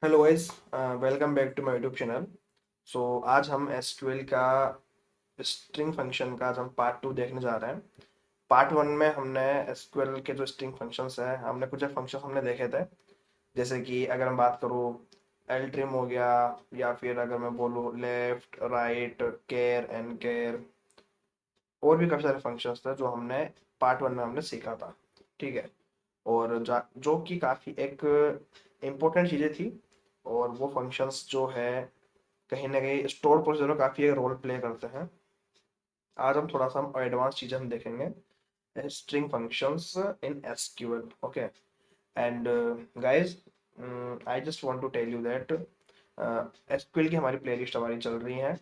Hello guys, welcome back to my YouTube channel. So आज हम SQL का string function का आज हम पार्ट 2 देखने जा रहे हैं। पार्ट 1 में हमने एसक्यूएल के जो स्ट्रिंग फंक्शंस हैं हमने कुछ फंक्शंस हमने देखे थे। जैसे कि अगर मैं बात करूँ एल ट्रिम हो गया, या फिर अगर मैं बोलूँ left right care and care, और भी काफ़ी सारे फंक्शंस थे जो हमने पार्ट 1 में हमने सीखा था। ठीक है। और जो कि काफ़ी एक इम्पोर्टेंट चीज़ें थी। और वो फंक्शंस जो है कहीं ना कहीं स्टोर प्रोसीजर में काफ़ी एक रोल प्ले करते हैं। आज हम थोड़ा सा हम एडवांस चीज़ें हम देखेंगे string functions in SQL. Okay. And guys, I just want to tell you that SQL की हमारी प्लेलिस्ट हमारी चल रही है।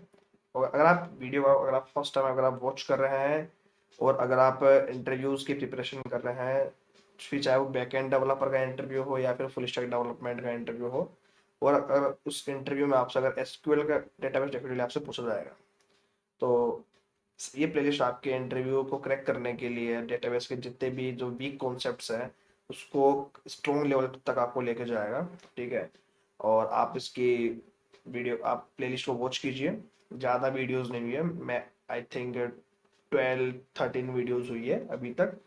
और अगर आप अगर आप फर्स्ट टाइम अगर आप वॉच कर रहे हैं, और अगर आप इंटरव्यूज़ की प्रिपरेशन कर रहे हैं, फिर चाहे वो बैक एंड डेवलपर का इंटरव्यू हो या फिर फुल स्टैक डेवलपमेंट का इंटरव्यू हो, और अगर उस इंटरव्यू में आपसे अगर एसक्यूएल का डेटाबेस डेफिनेटली आपसे पूछा जाएगा, तो ये प्लेलिस्ट आपके इंटरव्यू को क्रैक करने के लिए डेटाबेस के जितने भी जो वीक कॉन्सेप्ट्स हैं उसको स्ट्रॉन्ग लेवल तक आपको लेके जाएगा। ठीक है। और आप इसकी वीडियो आप प्लेलिस्ट को वॉच कीजिए। ज़्यादा वीडियोस नहीं हुई है, मैं आई थिंक 12-13 वीडियोस हुई है अभी तक।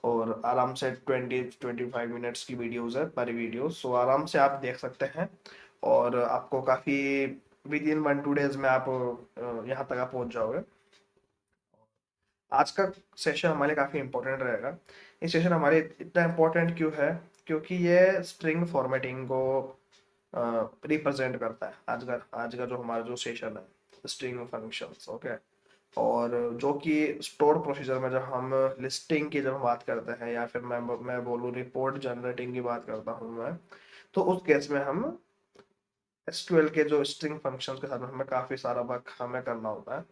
और आराम से 20-25 मिनट्स की वीडियोस है पर वीडियो, सो आराम से आप देख सकते हैं। और आपको काफ़ी विद इन 1-2 डेज में आप यहाँ तक आप पहुँच जाओगे। आज का सेशन हमारे लिए काफ़ी इंपॉर्टेंट रहेगा। ये सेशन हमारे इतना इम्पोर्टेंट क्यों है? क्योंकि ये स्ट्रिंग फॉर्मेटिंग को रिप्रेजेंट करता है। आज का जो हमारा जो सेशन है स्ट्रिंग फंक्शंस। ओके। और जो कि स्टोर प्रोसीजर में जब हम लिस्टिंग की जब हम बात करते हैं, या फिर मैं बोलूँ रिपोर्ट जनरेटिंग की बात करता हूँ मैं, तो उस केस में हम एसक्यूएल के जो स्ट्रिंग फंक्शंस के साथ में हमें काफ़ी सारा वर्क हमें करना होता है।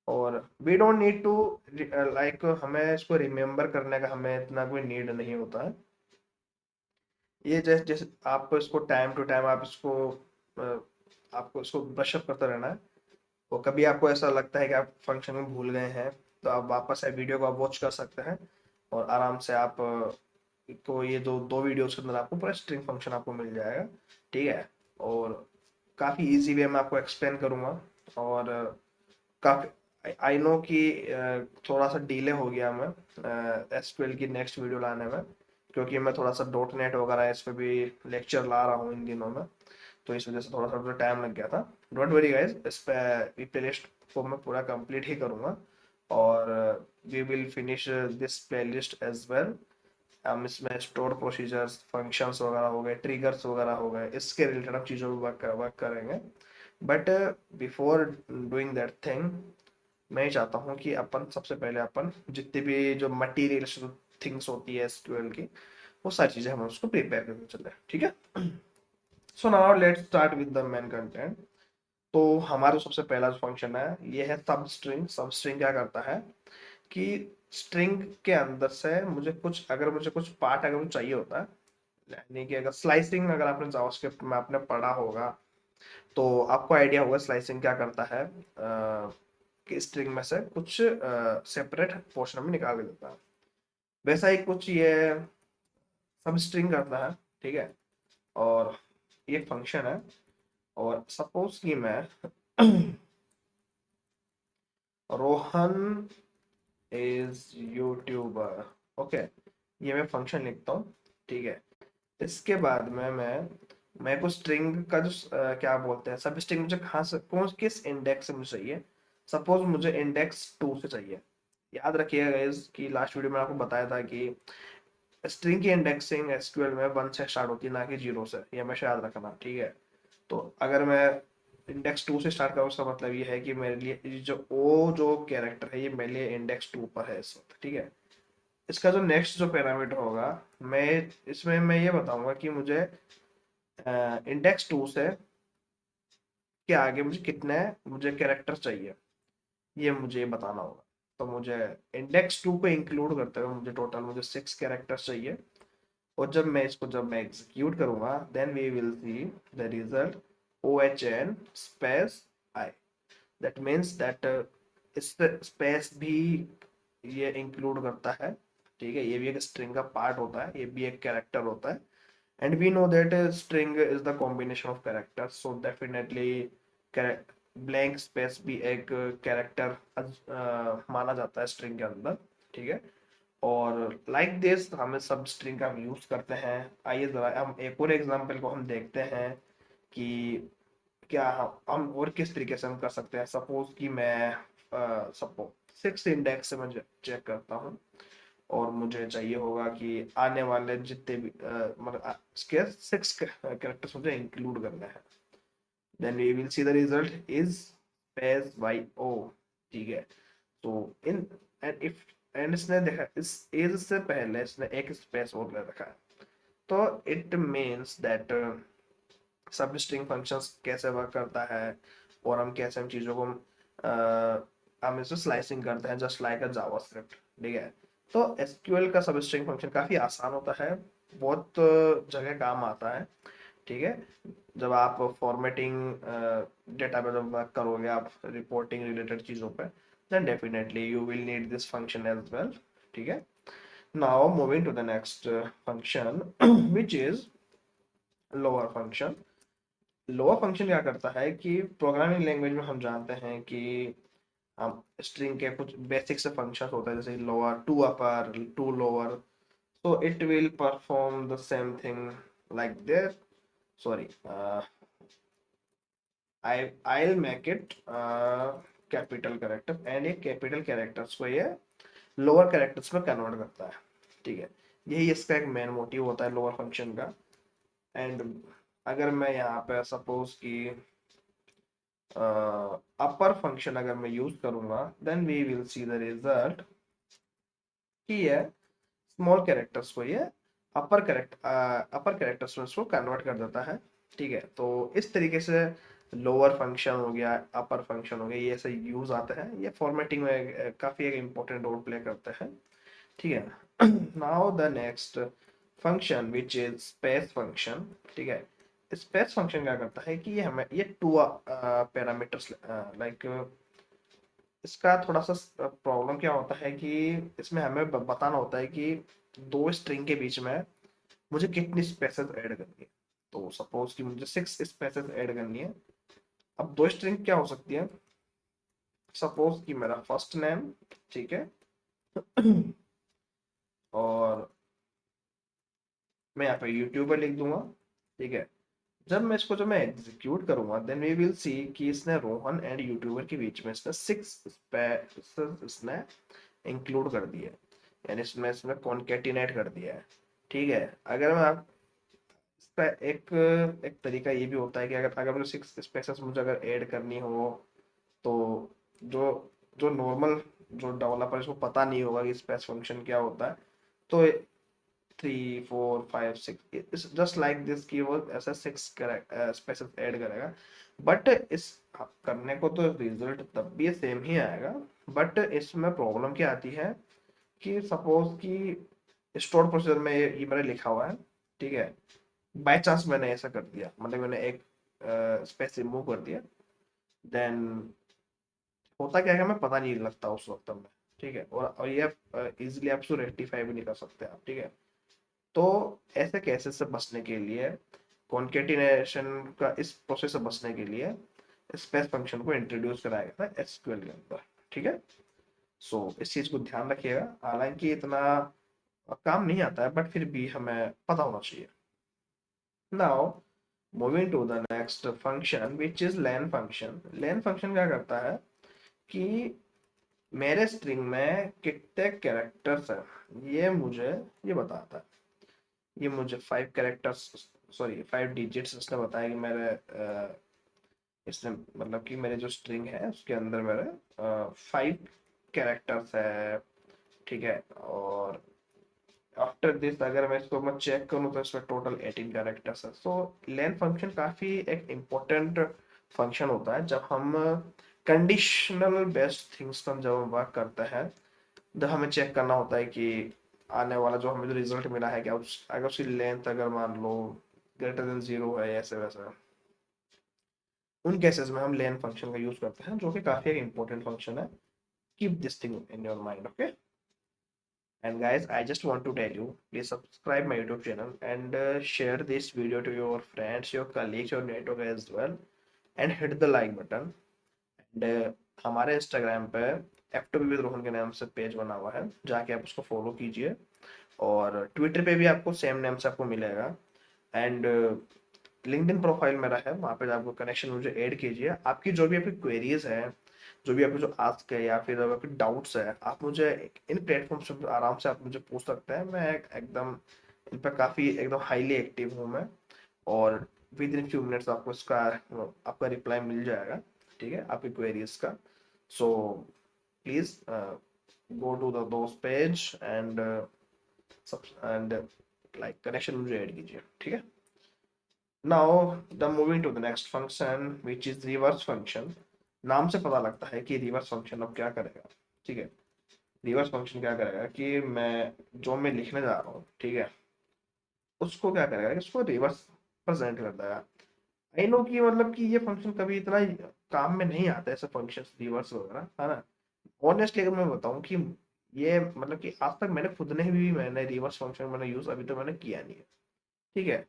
और we don't need to like हमें इसको रिमेम्बर करने का हमें इतना कोई नीड नहीं होता है। ये जैसे जैसे आपको इसको टाइम टू टाइम आपको इसको ब्रशअप करते रहना है। और कभी आपको ऐसा लगता है कि आप फंक्शन में भूल गए हैं, तो आप वापस से वीडियो को आप वॉच कर सकते हैं। और आराम से आप को ये दो दो वीडियोस के अंदर आपको पूरा स्ट्रिंग फंक्शन आपको मिल जाएगा। ठीक है। और काफ़ी इजी वे में आपको एक्सप्लेन करूँगा। और काफ़ी आई नो कि थोड़ा सा डिले हो गया मैं एसक्यूएल की नेक्स्ट वीडियो लाने में, क्योंकि मैं थोड़ा सा डॉट नेट वगैरह इस पे भी लेक्चर ला रहा हूँ इन दिनों में। तो इस वजह से थोड़ा सा टाइम लग गया था। डोंट वरी गाइस, इस पे प्लेलिस्ट को मैं पूरा कंप्लीट ही करूँगा। और we will finish this playlist as well. हम इसमें स्टोर प्रोसीजर्स फंक्शंस वगैरह हो गए, ट्रिगर्स वगैरह हो गए, इसके रिलेटेड हम चीज़ों पर वर्क करेंगे। But before doing that thing, मैं ये चाहता हूँ कि अपन सबसे पहले अपन जितनी भी जो मटीरियल थिंग्स होती है एसक्यूएल की, वो सारी चीज़ें हम उसको प्रिपेयर करके चले। ठीक है। So now let's start with the main content. तो हमारा जो सबसे पहला जो फंक्शन है ये है सब स्ट्रिंग। सब स्ट्रिंग क्या करता है कि स्ट्रिंग के अंदर से मुझे कुछ पार्ट अगर मुझे चाहिए होता है, यानी कि अगर स्लाइसिंग अगर आपने जावास्क्रिप्ट में आपने पढ़ा होगा, तो आपको आइडिया होगा स्लाइसिंग क्या करता है। कि स्ट्रिंग में से कुछ सेपरेट पोर्शन में निकाल के देता है। वैसा ही कुछ ये सब स्ट्रिंग करता है। ठीक है। और ये फंक्शन है। और सपोज कि मैं रोहन इज यूट्यूबर। ओके। ये मैं फंक्शन लिखता हूँ। ठीक है। इसके बाद में मैं को स्ट्रिंग का जो क्या बोलते हैं सब स्ट्रिंग मुझे कहाँ से कौन किस इंडेक्स से मुझे चाहिए। सपोज मुझे इंडेक्स 2 से चाहिए। याद रखिएगा गाइस कि लास्ट वीडियो में आपको बताया था कि स्ट्रिंग की इंडेक्सिंग एसक्यूएल में 1 से स्टार्ट होती है, ना कि 0 से। ये हमेशा याद रखना। ठीक है। तो अगर मैं इंडेक्स 2 से स्टार्ट करूँ, उसका मतलब ये है कि मेरे लिए जो कैरेक्टर है ये मेरे लिए इंडेक्स 2 पर है इस वक्त। ठीक है। इसका जो नेक्स्ट जो पैरामीटर होगा, मैं इसमें मैं ये बताऊंगा कि मुझे इंडेक्स 2 से के आगे मुझे कैरेक्टर चाहिए, ये मुझे बताना होगा। तो मुझे इंडेक्स 2 को इंक्लूड करते हुए मुझे 6 कैरेक्टर्स चाहिए। और जब मैं एग्जीक्यूट करूंगा, then we will see the result OHN space I. That means that इस स्पेस भी ये इंक्लूड करता है। ठीक है। ये भी एक स्ट्रिंग का पार्ट होता है, ये भी एक कैरेक्टर होता है। and we know that a string is the combination of characters, so definitely blank space भी एक कैरेक्टर माना जाता है स्ट्रिंग के अंदर, ठीक है। और लाइक दिस हमें सब स्ट्रिंग का हम यूज करते हैं। आइए जरा हम एक और एग्जांपल को हम देखते हैं कि क्या हम और किस तरीके से हम कर सकते हैं। सपोज कि मैं सपोज 6 इंडेक्स से मैं चेक करता हूँ और मुझे चाहिए होगा कि आने वाले जितने भी मतलब इसके 6 कैरेक्टर्स मुझे इंक्लूड करने हैं। Then we will see the result is space by O, ठीक है। तो इन एंड इफ एंड इसने देखा इस एज से पहले इसने एक स्पेस और ले रखा है, तो इट मीन्स दैट सब स्ट्रिंग फंक्शंस कैसे वर्क करता है और हम कैसे हम चीज़ों को हम इसे स्लाइसिंग करते हैं जस्ट लाइक अ जावास्क्रिप्ट, ठीक है। तो एसक्यूएल का सब स्ट्रिंग फंक्शन काफ़ी आसान होता है, बहुत जगह काम आता है, ठीक है। जब आप फॉर्मेटिंग डेटा पे जब वर्क करोगे आप रिपोर्टिंग रिलेटेड चीज़ों पे, then definitely you will need this function as well, ठीक है। Now moving to the next function which is lower function. Lower function क्या करता है कि प्रोग्रामिंग लैंग्वेज में हम जानते हैं कि हम स्ट्रिंग के कुछ बेसिक से फंक्शंस होते हैं, जैसे lower, to upper, to lower. so it will perform the same thing like this. Sorry, I'll make it capital character, and ये capital characters को ये lower characters में कन्वर्ट करता है, ठीक है। यही इसका एक मेन मोटिव होता है लोअर फंक्शन का। एंड अगर मैं यहाँ पे सपोज कि अपर फंक्शन अगर मैं यूज करूंगा, then we will see the result कि ये स्मॉल कैरेक्टर्स को ये अपर कैरेक्टर्स में इसको कन्वर्ट कर देता है, ठीक है। तो इस तरीके से लोअर फंक्शन हो गया, अपर फंक्शन हो गया, ये ऐसे यूज आते हैं, ये फॉर्मेटिंग में काफी एक इम्पोर्टेंट रोल प्ले करते हैं, ठीक है। Now the next function which is space function, ठीक है। स्पेस फंक्शन क्या करता है कि ये हमें ये टू पैरामीटर्स लाइक इसका थोड़ा सा प्रॉब्लम क्या होता है कि इसमें हमें बताना होता है कि दो स्ट्रिंग के बीच में मुझे कितनी स्पेसेस ऐड करनी है। तो सपोज कि मुझे 6 स्पेसेस ऐड करनी है। अब दो स्ट्रिंग क्या हो सकती है, सपोज कि मेरा फर्स्ट नेम, ठीक है, और मैं यहाँ पे यूट्यूबर लिख दूंगा, ठीक है। जब मैं एग्जीक्यूट करूंगा, देन वी विल सी कि इसने रोहन एंड यूट्यूबर के बीच में इसने 6 स्पेसेस इसने इंक्लूड कर दिए, यानी इसमें इसमें कॉन्केटिनेट कर दिया है, ठीक है। अगर मैं आप इसका एक एक तरीका ये भी होता है कि अगर अगर मुझे 6 स्पेसेस मुझे अगर ऐड करनी हो, तो जो जो नॉर्मल जो डेवलपर इसको पता नहीं होगा कि स्पेस फंक्शन क्या होता है, तो 3 4 5 6 जस्ट लाइक दिस की वो ऐसा 6 स्पेसेस ऐड करेगा। बट इस करने को तो रिजल्ट तब भी सेम ही आएगा, बट इसमें प्रॉब्लम क्या आती है कि सपोज कि स्टोर प्रोसीजर में ये मैंने लिखा हुआ है, ठीक है। बाय चांस मैंने ऐसा कर दिया, मतलब मैंने एक स्पेस रिमूव कर दिया, देन होता क्या है हमें पता नहीं लगता उस वक्त में, ठीक है। और ये इजिली आप उसको रेक्टिफाई भी नहीं कर सकते आप, ठीक है। तो ऐसे केसेस से बचने के लिए, कॉन्केटिनेशन का इस प्रोसेस से बचने के लिए स्पेस फंक्शन को इंट्रोड्यूस कराया गया था एसक्यूएल के अंदर, ठीक है। सो इस चीज को ध्यान रखिएगा, हालांकि इतना काम नहीं आता है, बट फिर भी हमें पता होना चाहिए। Now moving to the next function which is len function. Len function क्या करता है कि मेरे स्ट्रिंग में कितने कैरेक्टर्स हैं ये बताता है। ये मुझे 5 कैरेक्टर्स, सॉरी 5 डिजिट्स इसने बताया कि मेरे इसने मतलब कि मेरे जो स्ट्रिंग है उसके अंदर मेरे 5 कैरेक्टर्स है, ठीक है। और आफ्टर दिस अगर मैं चेक करूँ तो इसमें टोटल 18 कैरेक्टर्स है। सो लेन फंक्शन काफी एक इम्पोर्टेंट फंक्शन होता है जब हम कंडीशनल बेस्ड थिंग्स पर जब हम वर्क करते हैं, जब हमें चेक करना होता है कि आने वाला जो हमें जो रिजल्ट मिला है क्या अगर उसकी लेंथ अगर मान लो ग्रेटर देन 0 है, ऐसे वैसे उन केसेस में हम लेन फंक्शन का यूज करते हैं, जो कि काफी एक इंपॉर्टेंट फंक्शन है। Keep this thing in your mind, okay. And guys, I just want to tell you, please subscribe my YouTube channel and share this video to your friends, your colleagues, your network as well, and hit the like button. And हमारे Instagram पे F2B with Rohan के नाम से page बना हुआ है, जाके आप उसको फॉलो कीजिए। और ट्विटर पे भी आपको सेम नेम से आपको मिलेगा। एंड लिंक्डइन प्रोफाइल मेरा है, वहाँ पे आपको कनेक्शन मुझे ऐड कीजिए। आपकी जो भी आपकी क्वेरीज है, जो भी आपके जो आस्क है या फिर आपके डाउट्स है, आप मुझे इन प्लेटफॉर्म से आराम से आप मुझे पूछ सकते हैं। मैं एकदम इन पर काफ़ी एकदम हाईली एक्टिव हूँ मैं। और विद इन फ्यू मिनट्स आपको इसका आपका रिप्लाई मिल जाएगा, ठीक है, आपकी क्वेरीज का। So please go to the दोस्त page and and like connection मुझे ऐड कीजिए, ठीक है। Now the moving to the next function which is reverse function। नाम से पता लगता है कि रिवर्स फंक्शन अब क्या करेगा, ठीक है। रिवर्स फंक्शन क्या करेगा कि मैं लिखने जा रहा हूँ, ठीक है, उसको क्या करेगा कि उसको रिवर्स प्रेजेंट कर देगा। आई नो कि मतलब कि ये फंक्शन कभी इतना काम में नहीं आता, ऐसे फंक्शन रिवर्स वगैरह, है ना। ऑनेस्टली अगर मैं बताऊं कि ये मतलब कि आज तक मैंने रिवर्स फंक्शन मैंने यूज अभी तक मैंने किया नहीं है, ठीक है।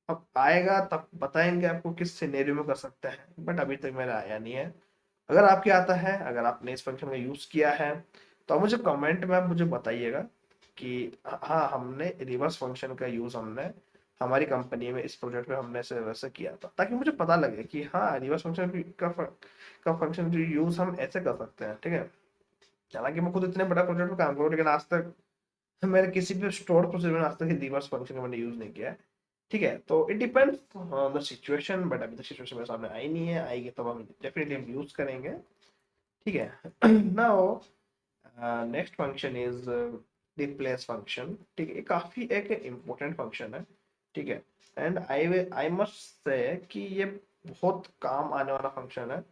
अब आएगा तब बताएंगे आपको किस सिनेरियो में कर सकते हैं, बट अभी तक मेरा आया नहीं है। अगर आपके आता है, अगर आपने इस फंक्शन का यूज किया है, तो आप मुझे कमेंट में आप मुझे बताइएगा कि हाँ, हमने रिवर्स फंक्शन का यूज हमने हमारी कंपनी में इस प्रोजेक्ट में हमने ऐसे वैसे किया था, ताकि मुझे पता लगे कि हाँ, रिवर्स फंक्शन का फंक्शन जो यूज हम ऐसे कर सकते हैं, ठीक है। हालांकि मैं खुद इतने बड़ा प्रोजेक्ट में काम करूँ, लेकिन आज तक मैंने किसी भी स्टोर प्रोसेस में आज तक रिवर्स फंक्शन का मैंने यूज नहीं किया है, ठीक है। तो it depends on the situation, but अभी तक सिचुएशन मेरे सामने आई नहीं है, आएगी तब हम डेफिनेटली हम यूज करेंगे, ठीक है। Now next function is replace function, ठीक है। ये काफी एक इम्पोर्टेंट फंक्शन है, ठीक है। एंड आई मस्ट से कि ये बहुत काम आने वाला फंक्शन है,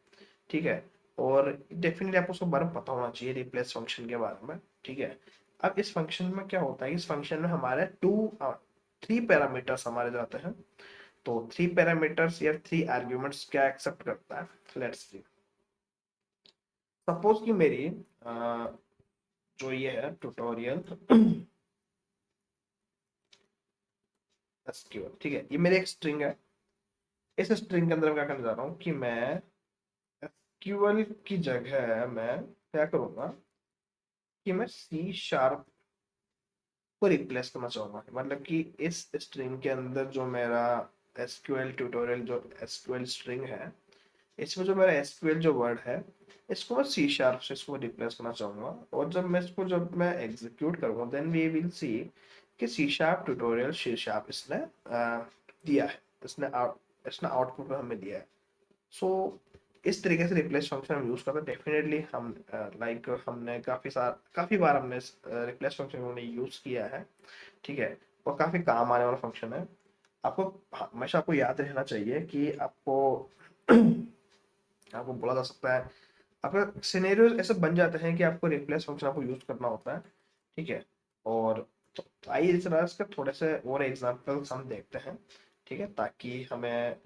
ठीक है। और डेफिनेटली आपको उसके बारे में पता होना चाहिए रिप्लेस फंक्शन के बारे में, ठीक है। अब इस फंक्शन में क्या होता है, इस फंक्शन में हमारे थ्री पैरामीटर्स हमारे जाते हैं। तो थ्री पैरामीटर्स या थ्री आर्ग्यूमेंट्स क्या एक्सेप्ट करता है, लेट्स सी। सपोज कि मेरी जो ये है ट्यूटोरियल एसक्यूएल, ठीक है, ये मेरी एक स्ट्रिंग है। इस स्ट्रिंग के अंदर मैं क्या करने जा रहा हूँ कि मैं एसक्यूएल की जगह मैं क्या करूंगा कि मैं सी शार्प को रिप्लेस करना चाहूंगा। मतलब कि इस स्ट्रिंग के अंदर जो मेरा एसक्यूएल ट्यूटोरियल जो एसक्यूएल स्ट्रिंग है, इसमें जो मेरा एसक्यूएल जो वर्ड है, इसको मैं सी शार्प से इसको रिप्लेस करना चाहूंगा। और जब मैं एग्जीक्यूट करूंगा, देन वी विल सी कि C sharp tutorial C sharp इसने दिया है, इसने आउटपुट में हमें दिया है। सो इस तरीके से रिप्लेस फंक्शन हम यूज करते हैं। डेफिनेटली हम लाइक हमने काफी बार हमने रिप्लेस फंक्शन हमने यूज किया है, ठीक है। और काफी काम आने वाला फंक्शन है। आपको हमेशा आपको याद रहना चाहिए कि आपको आपको बोला जा सकता है, आपका सिनेरियो ऐसे बन जाते हैं कि आपको रिप्लेस फंक्शन आपको यूज करना होता है, ठीक है। और तो आइए इस तरह इसके थोड़े से और एग्जांपल्स हम देखते हैं, ठीक है, ताकि हमें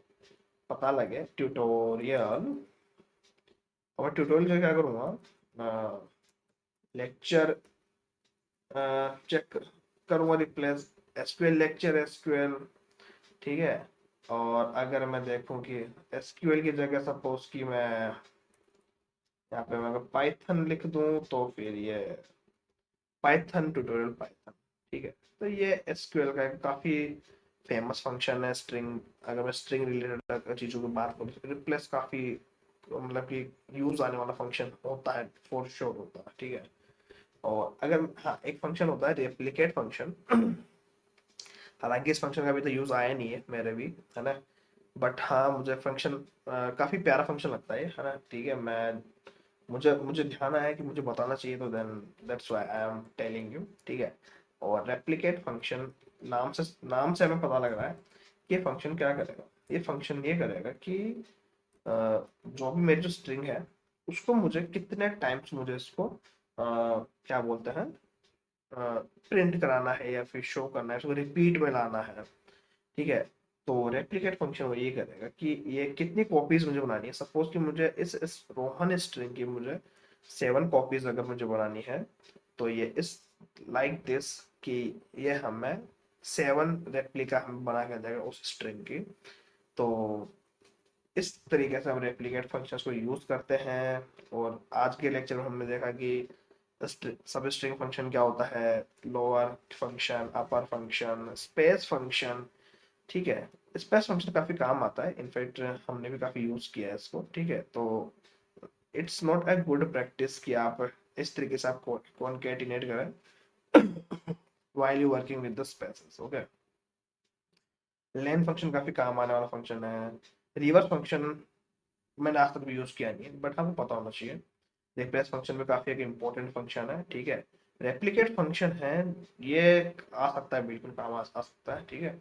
पता लगे। ट्यूटोरियल, और मैं ट्यूटोरियल का क्या करूँगा, लेक्चर चेक करूँगा, रिप्लेस एसक्यूएल लेक्चर एसक्यूएल, ठीक है। और अगर मैं देखूं कि एसक्यूएल की जगह सपोज कि मैं यहाँ पे मैं पाइथन लिख दूं, तो फिर ये पाइथन ट्यूटोरियल पाइथन, ठीक है। तो ये एसक्यूएल का एक काफी फेमस फंक्शन है। स्ट्रिंग, अगर मैं स्ट्रिंग रिलेटेड चीजों की बात करूँ तो रिप्लेस काफी मतलब कि यूज आने वाला फंक्शन होता है, फॉर श्योर होता है, ठीक है। और अगर हाँ, एक फंक्शन होता है रेप्लिकेट फंक्शन। हालांकि इस फंक्शन का अभी तो यूज आया नहीं है मेरे भी, है ना। बट हाँ, मुझे फंक्शन काफी प्यारा फंक्शन लगता है ना, ठीक है। मैं मुझे मुझे ध्यान आया कि मुझे बताना चाहिए, तो then that's why I am telling you, ठीक है। और रेप्लिकेट फंक्शन, नाम से हमें पता लग रहा है कि ये फंक्शन क्या करेगा। ये फंक्शन ये करेगा कि जो भी मेरी जो स्ट्रिंग है, उसको मुझे कितने टाइम्स मुझे इसको क्या बोलते हैं प्रिंट कराना है या फिर शो करना है, उसको रिपीट में लाना है, ठीक है। तो रेप्लिकेट फंक्शन वो ये करेगा कि ये कितनी कॉपीज मुझे बनानी है। सपोज कि मुझे इस रोहन स्ट्रिंग की मुझे 7 कॉपीज अगर मुझे बनानी है, तो ये इस लाइक दिस कि ये हमें 7 रेप्लिका हम बना के देगा उस स्ट्रिंग की। तो इस तरीके से हम रेप्लिकेट फंक्शंस को यूज करते हैं। और आज के लेक्चर में हमने देखा कि सब स्ट्रिंग फंक्शन क्या होता है, लोअर फंक्शन, अपर फंक्शन, स्पेस फंक्शन। ठीक है, स्पेस फंक्शन काफी काम आता है, इनफैक्ट हमने भी काफी यूज किया है इसको। ठीक है, तो it's not a good practice कि आप इस तरीके से आप कॉन्केटिनेट करें while you working with the spaces। Okay, len function काफी काम आने वाला फंक्शन है। रिवर्स फंक्शन मैंने आज तक भी यूज किया नहीं है, बट आपको पता होना चाहिए। रिप्लेस फंक्शन में काफी एक इम्पोर्टेंट फंक्शन है। ठीक है, रेप्लिकेट फंक्शन है, ये आ सकता है, बिल्कुल काम आ सकता है। ठीक है,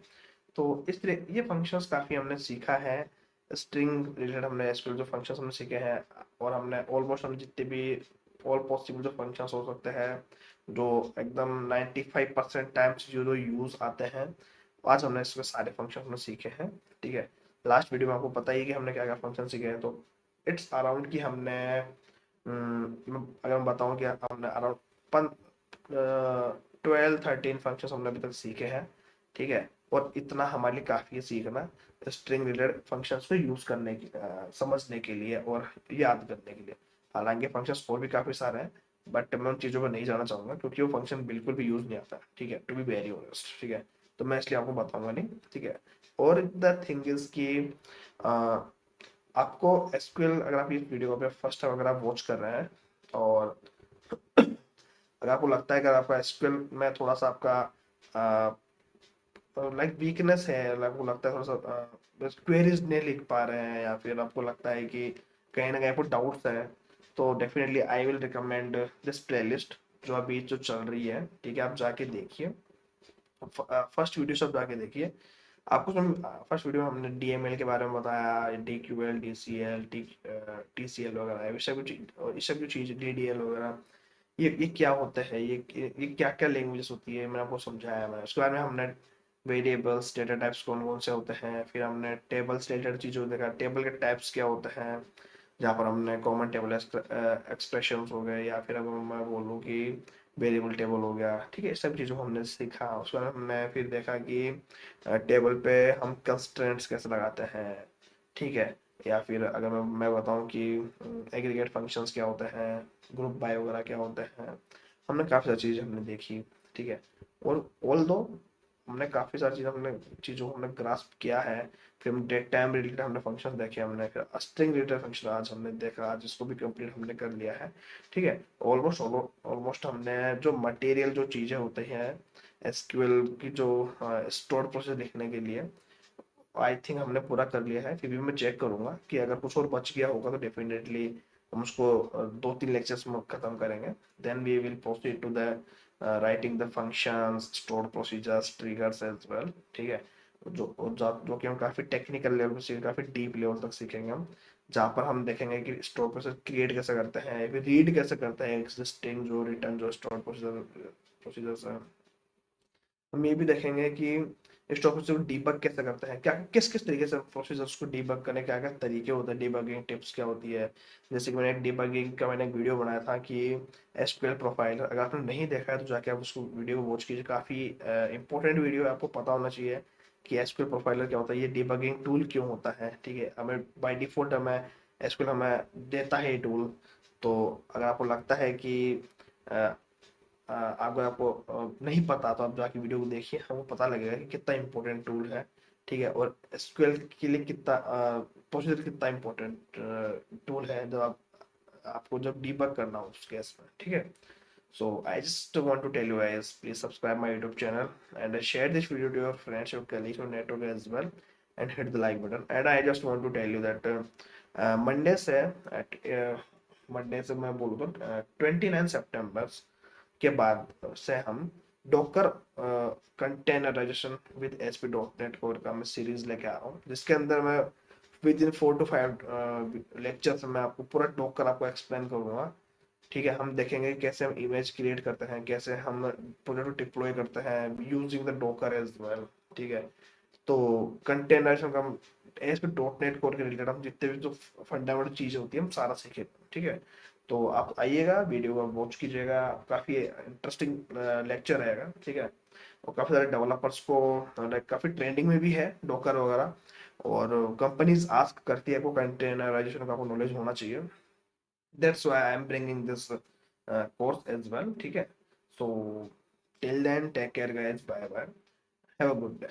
तो इस तरह ये फंक्शंस काफी हमने सीखा है। स्ट्रिंग रिलेटेड हमने एसक्यूएल जो फंक्शंस हमने सीखे हैं, और हमने ऑलमोस्ट हम जितने भी ऑल पॉसिबल जो फंक्शंस हो सकते हैं, जो एकदम 95% टाइम्स जो यूज आते हैं, आज हमने इसमें सारे फंक्शन हमने सीखे हैं। ठीक है, लास्ट वीडियो में आपको पता ही है कि हमने क्या क्या फंक्शन सीखे हैं। तो इट्स अराउंड कि हमने अगर मैं बताऊं कि हमने अराउंड 12-13 फंक्शन हमने अभी तक सीखे हैं। ठीक है, और इतना हमारे लिए काफी है सीखना स्ट्रिंग रिलेटेड फंक्शंस को यूज करने की, समझने के लिए और याद करने के लिए। हालांकि फंक्शंस और भी काफी सारे हैं, बट मैं उन चीजों पर नहीं जाना चाहूंगा क्योंकि वो फंक्शन बिल्कुल भी यूज नहीं आता। ठीक है, टू बी वेरी ऑनेस्ट। ठीक है, तो मैं इसलिए आपको बताऊंगा नहीं। ठीक है, और द थिंग इज कि आपको एसक्यूएल, अगर आप इस वीडियो को फर्स्ट टाइम अगर आप वॉच कर रहे हैं, और अगर आपको लगता है कि आपका एसक्यूएल में थोड़ा सा आपका लाइक वीकनेस है, आपको लगता है थोड़ा सा क्वेरीज नहीं लिख पा रहे हैं, या फिर आपको लगता है कि कहीं ना कहीं आपको डाउट्स है, तो definitely I will recommend this playlist जो अभी जो चल रही है। ठीक है, आप जाके देखिए, फर्स्ट वीडियो सब जाके देखिए। आपको फर्स्ट वीडियो में हमने डीएमएल के बारे में बताया, डीक्यूएल, डीसीएल, टीसीएल वगैरह, ये सब जो चीज डीडीएल वगैरह, ये क्या होता है, ये क्या क्या लैंग्वेजेस होती है, मैंने आपको समझाया। मैं उसके बारे में हमने वेरिएबल्स, डेटा टाइप्स कौन कौन से होते हैं, फिर हमने टेबल्स रिलेटेड चीज़ों को देखा, टेबल के टाइप्स क्या होते हैं, जहाँ पर हमने कॉमन टेबल एक्सप्रेशन हो गए, या फिर अगर मैं बोलूँ कि वेरिएबल टेबल हो गया। ठीक है, इस सब चीज़ों को हमने सीखा। उसके बाद हमने फिर देखा कि टेबल पे हम कंस्ट्रेंट्स कैसे लगाते हैं। ठीक है, या फिर अगर मैं बताऊं कि एग्रीगेट फंक्शंस क्या होते हैं, ग्रुप बाय वगैरह क्या होते हैं, हमने काफ़ी सारी चीज़ें हमने देखी। ठीक है, और ऑल दो हमने काफ़ी सारी चीज़ों को हमने ग्रास्प किया है। फिर हम डेट टाइम रिलेटेड हमने फंक्शन देखे, हमने फिर स्ट्रिंग रिलेटेड फंक्शन आज हमने देखा, आज इसको भी कंप्लीट हमने कर लिया है। ठीक है, ऑलमोस्ट ऑलमोस्ट हमने जो मटेरियल जो चीज़ें होती हैं एसक्यूएल की, जो स्टोर प्रोसेस लिखने के लिए, आई थिंक हमने पूरा कर लिया है। फिर भी मैं चेक करूंगा कि अगर कुछ और बच गया होगा तो डेफिनेटली हम उसको 2-3 लेक्चर्स में खत्म करेंगे। Then we will proceed to the writing the functions, store procedures, triggers as well. ठीक है, जो कि हम काफी टेक्निकल लेवल से काफी डीप लेवल तक सीखेंगे हम, जहाँ पर हम देखेंगे कि स्टोर प्रोसेस क्रिएट कैसे करते हैं, फिर रीड कैसे करते हैं एग्जिस्टिंग जो रिटर्न जो स्टोर प्रोसीजर्स है। हम ये भी देखेंगे कि स्टॉक को डीबग कैसे करते हैं, क्या किस किस तरीके से प्रोसीजर्स को डीबग करने, क्या क्या तरीके होते हैं, डीबगिंग टिप्स क्या होती है। जैसे कि मैंने डीबगिंग का मैंने एक वीडियो बनाया था कि एसक्यूएल प्रोफाइलर, अगर आपने नहीं देखा है तो जाके आप उसको वीडियो को वॉच कीजिए, काफ़ी इंपॉर्टेंट वीडियो है, आपको पता होना चाहिए कि एसक्यूएल प्रोफाइलर क्या होता है, ये डीबगिंग टूल क्यों होता है। ठीक है, हमें बाय डिफॉल्ट हमें एसक्यूएल हमें देता है टूल। तो अगर आपको लगता है कि अगर आपको नहीं पता तो आप जाके वीडियो को देखिए, आपको पता लगेगा कि कितना इंपॉर्टेंट टूल है। ठीक है, और एसक्यूएल के लिए कितना प्रोसीजर कितना इंपॉर्टेंट टूल है जब आपको जब डीबग करना हो उस केस में। ठीक है, so I just want to tell you guys, please subscribe my YouTube channel and share this video to your friends, your colleagues, your network as well, and hit the like button. And I just want to tell you that Monday से at Monday से मैं बोलूँ तो 29 सितंबर के बाद से हम Docker containerisation with ASP.NET core का मैं सीरीज लेके आ रहा हूँ, जिसके अंदर मैं विद इन 4 to 5 लेक्चर्स में आपको पूरा डॉकर आपको एक्सप्लेन करूंगा। ठीक है, हम देखेंगे कैसे हम इमेज क्रिएट करते हैं, कैसे हम प्रोजेक्ट को डिप्लॉय करते हैं using the Docker as well. ठीक है, तो कंटेनराइजेशन का हम ASP.NET कोर के रिलेटेड हम जितने भी जो फंडामेंटल चीजें होती है हम सारा सीखे। ठीक है, तो आप आइएगा, वीडियो को वॉच कीजिएगा, काफ़ी इंटरेस्टिंग लेक्चर रहेगा, ठीक है। और काफ़ी सारे डेवलपर्स को लाइक काफ़ी ट्रेंडिंग में भी है डोकर वगैरह, और कंपनीज आस्क करती है, आपको कंटेनराइजेशन का आपको नॉलेज होना चाहिए। That's why I am bringing this course as well, ठीक है। So till then take care guys, bye bye, have a good day.